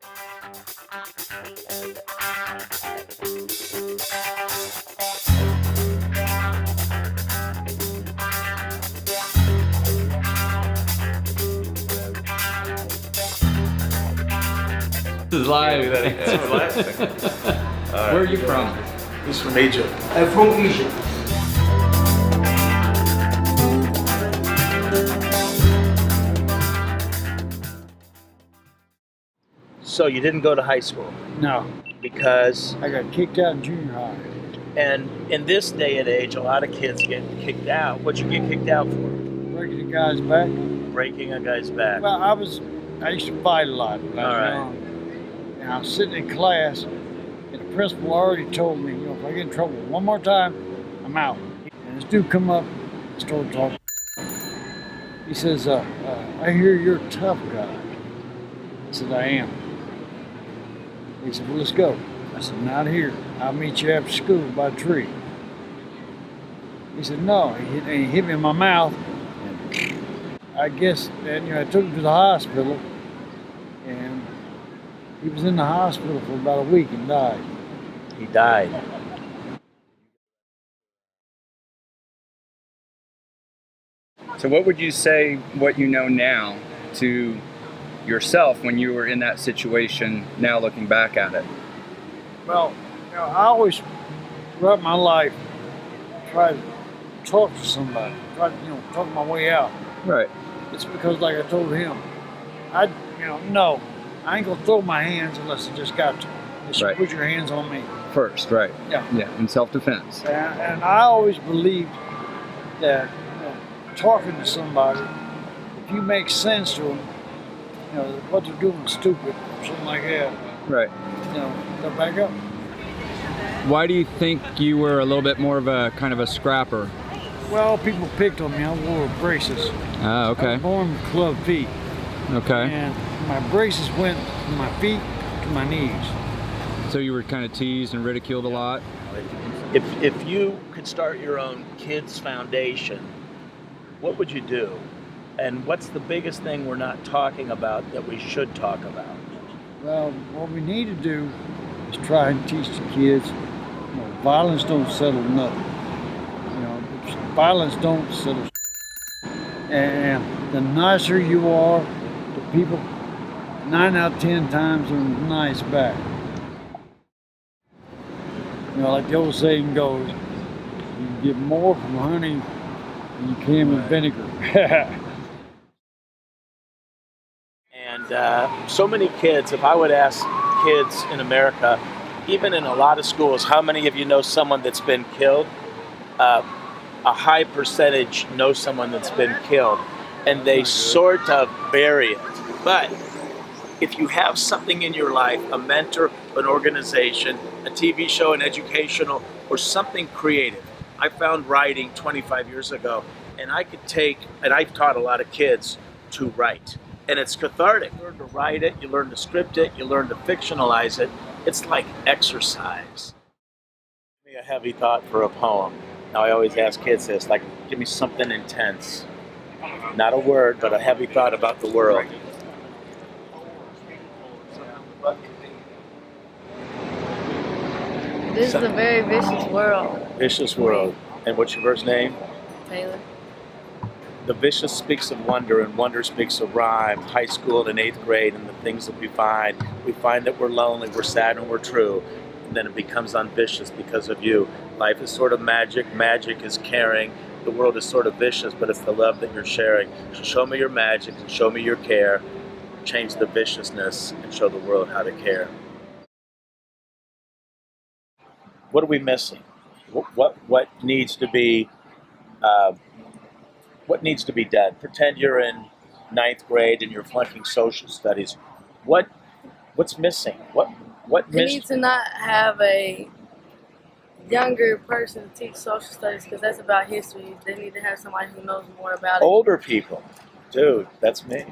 This is live. Where are you from? He's from Egypt. I'm from Egypt. So you didn't go to high school No, because, I got kicked out in junior high. and in this day and age, a lot of kids get kicked out. What'd you get kicked out for? Breaking the guy's back. Breaking a guy's back. Well, I used to fight a lot when I was All right. young. And I was sitting in class, and the principal already told me, if I get in trouble one more time, I'm out. And this dude come up and started talking. He says, I hear you're a tough guy. I said, I am. He said, well, let's go. I said, not here. I'll meet you after school by a tree. He said, no. He hit me in my mouth. I guess, and I took him to the hospital, and he was in the hospital for about a week and died. He died. So what would you say, what you know now, to yourself when you were in that situation, now looking back at it? Well, I always, throughout my life, try to talk to somebody, try to, talk my way out. Right. It's because, like I told him, no, I ain't gonna throw my hands unless I just got to. Just Right. put your hands on me. First, right. Yeah. Yeah, in self-defense. And I always believed that, talking to somebody, if you make sense to them, what they're doing is stupid, or something like that, Right. they'll back up. Why do you think you were a little bit more of a kind of a scrapper? Well, people picked on me. I wore braces. Ah, I okay. was born with club feet. Okay. And my braces went from my feet to my knees. So you were kind of teased and ridiculed a lot? If you could start your own kids foundation, what would you do? And what's the biggest thing we're not talking about that we should talk about? Well, what we need to do is try and teach the kids, violence don't settle nothing. Violence don't settle. And the nicer you are to people, 9 out of 10 times they're nice back. Like the old saying goes, you can get more from honey than you can with vinegar. And so many kids, if I would ask kids in America, even in a lot of schools, how many of you know someone that's been killed? A high percentage know someone that's been killed, and they sort of bury it. But if you have something in your life, a mentor, an organization, a TV show, an educational, or something creative. I found writing 25 years ago, and I've taught a lot of kids to write. And it's cathartic. You learn to write it, you learn to script it, you learn to fictionalize it. It's like exercise. Give me a heavy thought for a poem. Now I always ask kids this, give me something intense. Not a word, but a heavy thought about the world. This is a very vicious world. Vicious world. And what's your first name? Taylor. The vicious speaks of wonder, and wonder speaks of rhyme. High school and 8th grade, and the things that we find that we're lonely, we're sad, and we're true. And then it becomes unvicious because of you. Life is sort of magic. Magic is caring. The world is sort of vicious, but it's the love that you're sharing. So show me your magic and show me your care. Change the viciousness and show the world how to care. What are we missing? What needs to be done? Pretend you're in 9th grade and you're flunking social studies. What's missing? We need to not have a younger person to teach social studies because that's about history. They need to have somebody who knows more about it. Older people. Dude, that's me.